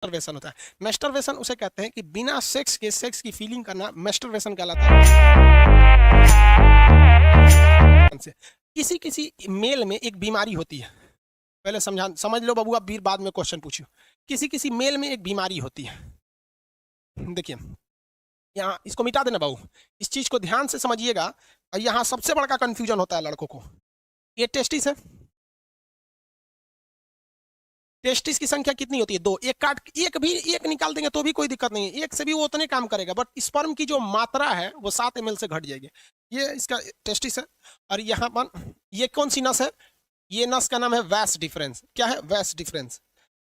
मैस्टरवेशन होता है। मैस्टरवेशन उसे कहते हैं कि बिना सेक्स के सेक्स की फीलिंग करना मैस्टरवेशन कहलाता है। किसी किसी मेल में एक बीमारी होती है, पहले समझ लो बबुआ, बीर बाद में क्वेश्चन पूछियो। किसी किसी मेल में एक बीमारी होती है। देखिए यहाँ इसको मिटा देना बाबू, इस चीज को ध्यान से समझिएगा। और यहाँ सबसे बड़ा कंफ्यूजन होता है लड़कों को। ये टेस्टिस है, टेस्टिस की संख्या कितनी होती है? दो। एक निकाल देंगे तो भी कोई दिक्कत नहीं है, एक से भी वो उतने काम करेगा, बट स्पर्म की जो मात्रा है वो 7 ml से घट जाएगी। ये इसका टेस्टिस है। और यहाँ पर ये कौन सी नस है? ये नस का नाम है वैस डिफरेंस। क्या है? वैस डिफरेंस,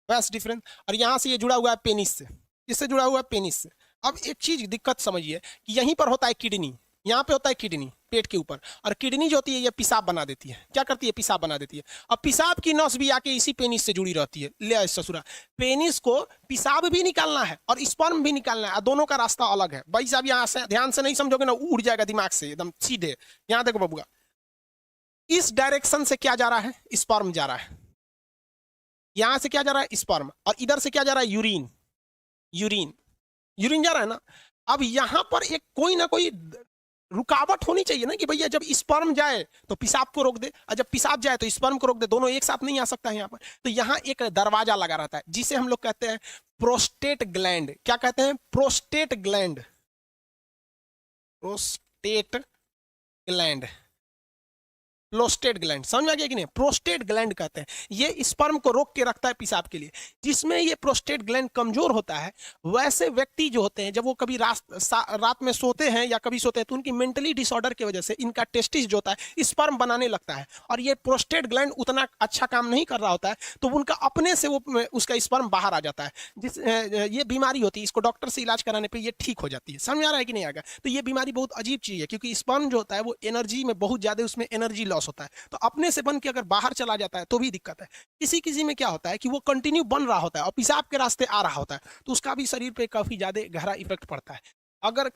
वैस डिफरेंस। और यहाँ से ये जुड़ा हुआ है पेनिस से। किससे जुड़ा हुआ है? पेनिस से। अब एक चीज दिक्कत समझिए कि यहीं पर होता है किडनी, यहाँ पे होता है किडनी पेट के ऊपर, और किडनी जो होती है ये पेशाब बना देती है। क्या करती है? पेशाब बना देती है। अब पेशाब की नस भी आके इसी पेनिस से जुड़ी रहती है। ले ससुरा, पेनिस को पेशाब भी निकालना है और स्पर्म भी निकालना है, दोनों का रास्ता अलग है भाई साहब। यहाँ से ध्यान से नहीं समझोगे ना, उड़ जाएगा दिमाग से एकदम सीधे। यहाँ देखो बबुआ, इस डायरेक्शन से क्या जा रहा है? स्पर्म जा रहा है। यहां से क्या जा रहा है? स्पर्म। और इधर से क्या जा रहा है? यूरिन। यूरिन, यूरिन जा रहा है ना। अब यहां पर एक कोई ना कोई रुकावट होनी चाहिए ना, कि भैया जब स्पर्म जाए तो पेशाब को रोक दे, और जब पेशाब जाए तो स्पर्म को रोक दे। दोनों एक साथ नहीं आ सकता है यहाँ पर। तो यहाँ एक दरवाजा लगा रहता है जिसे हम लोग कहते हैं प्रोस्टेट ग्लैंड। क्या कहते हैं? Prostate gland. Prostate gland, prostate gland, समझ में आ गया कि नहीं? प्रोस्टेट ग्लैंड कहते हैं, ये स्पर्म को रोक के रखता है पेशाब के लिए। जिसमें ये प्रोस्टेट ग्लैंड कमजोर होता है, वैसे व्यक्ति जो होते हैं जब वो कभी रात में सोते हैं या कभी सोते हैं, तो उनकी मेंटली डिसऑर्डर की वजह से इनका टेस्टिस जो होता है स्पर्म बनाने लगता है, और ये प्रोस्टेट ग्लैंड उतना अच्छा काम नहीं कर रहा होता है, तो उनका अपने से वो उसका स्पर्म बाहर आ जाता है। ये बीमारी होती है, इसको डॉक्टर से इलाज कराने पर ये ठीक हो जाती है। समझ आ रहा है कि नहीं आएगा? तो ये बीमारी बहुत अजीब चीज है, क्योंकि स्पर्म जो होता है वो एनर्जी में बहुत ज्यादा, उसमें एनर्जी लॉस होता है। तो अपने से बन के अगर बाहर चला जाता है तो भी दिक्कत है। किसी किसी में क्या होता है कि वो कंटिन्यू बन रहा होता है और पेशाब के रास्ते आ रहा होता है, तो उसका भी शरीर पे काफी ज्यादा गहरा इफेक्ट पड़ता है। अगर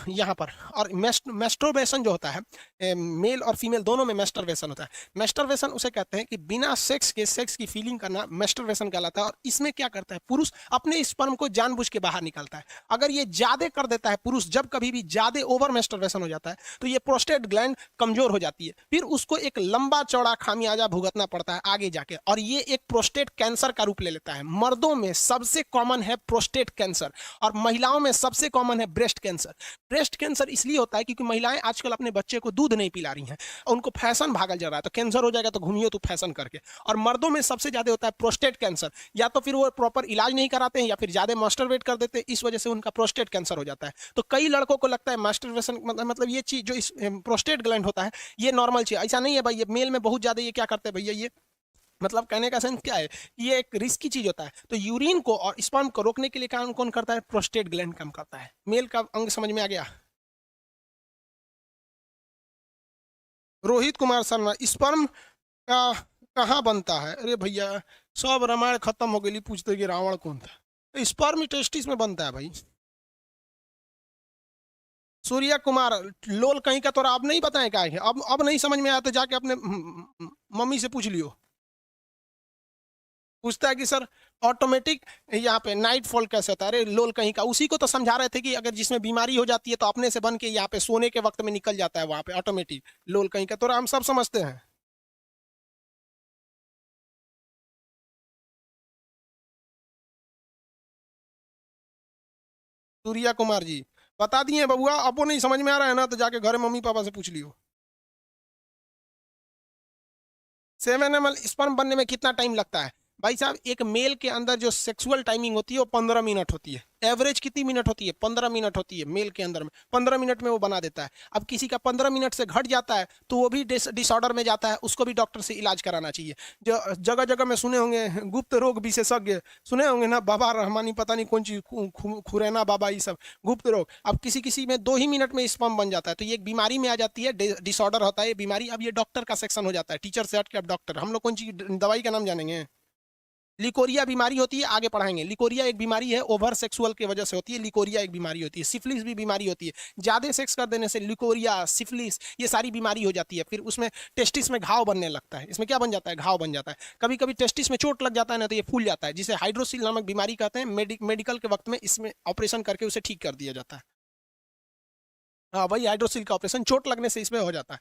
यहाँ पर, और मेस्टरबेशन जो होता है, मेल और फीमेल दोनों में मेस्टरबेशन होता है। मेस्टरबेशन उसे कहते हैं कि बिना सेक्स के सेक्स की फीलिंग करना मेस्टरबेशन कहलाता है। और इसमें क्या करता है? पुरुष अपने स्पर्म को जानबूझ के बाहर निकालता है। अगर ये ज्यादा कर देता है पुरुष, जब कभी भी ज्यादा ओवर मेस्टरबेशन हो जाता है, तो ये प्रोस्टेट ग्लैंड कमजोर हो जाती है। फिर उसको एक लंबा चौड़ा खामियाजा भुगतना पड़ता है आगे जाके, और ये एक प्रोस्टेट कैंसर का रूप ले लेता है। मर्दों में सबसे कॉमन है प्रोस्टेट कैंसर, और महिलाओं में सबसे कॉमन है ब्रेस्ट कैंसर। ब्रेस्ट कैंसर इसलिए होता है क्योंकि महिलाएं आजकल अपने बच्चे को दूध नहीं पिला रही हैं, उनको फैशन भागल जा रहा है, तो कैंसर हो जाएगा तो घूमियो तो फैशन करके। और मर्दों में सबसे ज्यादा होता है प्रोस्टेट कैंसर, या तो फिर वो प्रॉपर इलाज नहीं कराते हैं, या फिर ज्यादा मास्टरबेट कर देते हैं, इस वजह से उनका प्रोस्टेट कैंसर हो जाता है। तो कई लड़कों को लगता है मास्टरबेशन मतलब ये चीज जो इस प्रोस्टेट ग्लैंड होता है ये नॉर्मल चीज, ऐसा नहीं है भाई। ये मेल में बहुत ज्यादा ये क्या करते हैं भैया, ये मतलब कहने का सेंस क्या है, ये एक रिस्की चीज होता है। तो यूरिन को और स्पर्म को रोकने के लिए काम कौन करता है? प्रोस्टेट ग्लैंड काम करता है। मेल का अंग समझ में आ गया? रोहित कुमार शर्मा, स्पर्म का कहाँ बनता है? अरे भैया सब रामायण खत्म हो गई, पूछते कि रावण कौन था। स्पर्म टेस्टिस में बनता है भाई। सूर्या कुमार, लोल कहीं का तोरा अब नहीं बताए क्या है? अब नहीं समझ में आया तो जाके अपने मम्मी से पूछ लियो। पूछता है कि सर ऑटोमेटिक यहाँ पे नाइट फॉल कैसे होता है? अरे लोल कहीं का, उसी को तो समझा रहे थे कि अगर जिसमें बीमारी हो जाती है तो अपने से बन के यहाँ पे सोने के वक्त में निकल जाता है वहां पे ऑटोमेटिक। लोल कहीं का, तो हम सब समझते हैं। सूर्या कुमार जी बता दिए बबुआ, अब वो नहीं समझ में आ रहा है ना तो जाके घर मम्मी पापा से पूछ लियो। 7 ml स्पर्म बनने में कितना टाइम लगता है? भाई साहब एक मेल के अंदर जो सेक्सुअल टाइमिंग होती है वो 15 मिनट होती है। एवरेज कितनी मिनट होती है? 15 मिनट होती है मेल के अंदर में। 15 मिनट में वो बना देता है। अब किसी का 15 मिनट से घट जाता है तो वो भी डिसऑर्डर में जाता है, उसको भी डॉक्टर से इलाज कराना चाहिए। जो जगह जगह में सुने होंगे गुप्त रोग विशेषज्ञ, सुने होंगे ना, बाबा रहमानी पता नहीं कौन चीज, खुरैना बाबा, ये सब गुप्त रोग। अब किसी किसी में 2 ही मिनट में स्पर्म बन जाता है, तो ये एक बीमारी में आ जाती है, डिसऑर्डर होता है ये बीमारी। अब ये डॉक्टर का सेक्शन हो जाता है, टीचर से हट के अब डॉक्टर। हम लोग कौन चीज दवाई का नाम जानेंगे? लिकोरिया बीमारी होती है, आगे पढ़ाएंगे। लिकोरिया एक बीमारी है, ओवर सेक्सुअल की वजह से होती है। लिकोरिया एक बीमारी होती है। सिफिलिस भी बीमारी होती है, ज्यादा सेक्स कर देने से लिकोरिया, सिफिलिस, ये सारी बीमारी हो जाती है। फिर उसमें टेस्टिस में घाव बनने लगता है। इसमें क्या बन जाता है? घाव बन जाता है। कभी कभी टेस्टिस में चोट लग जाता है ना, तो ये फूल जाता है, जिसे हाइड्रोसिल नामक बीमारी कहते हैं। मेडिकल के वक्त में इसमें ऑपरेशन करके उसे ठीक कर दिया जाता है। हाँ, वही हाइड्रोसिल का ऑपरेशन, चोट लगने से इसमें हो जाता है।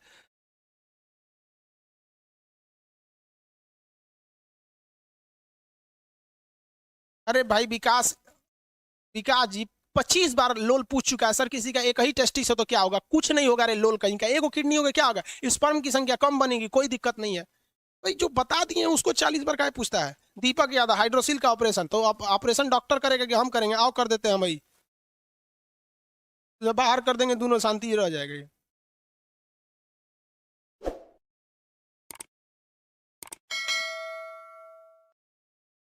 अरे भाई विकास, विकास जी 25 बार लोल पूछ चुका है सर। किसी का एक ही टेस्टिस हो तो क्या होगा? कुछ नहीं होगा रे लोल, कहीं का एगो किडनी होगा क्या होगा? स्पर्म की संख्या कम बनेगी, कोई दिक्कत नहीं है। भाई जो बता दिए हैं उसको 40 बार का पूछता है। दीपक यादव, हाइड्रोसिल का ऑपरेशन तो ऑपरेशन डॉक्टर करेगा कि हम करेंगे? आओ कर देते हैं भाई, बाहर कर देंगे, दोनों शांति रह जाएगा।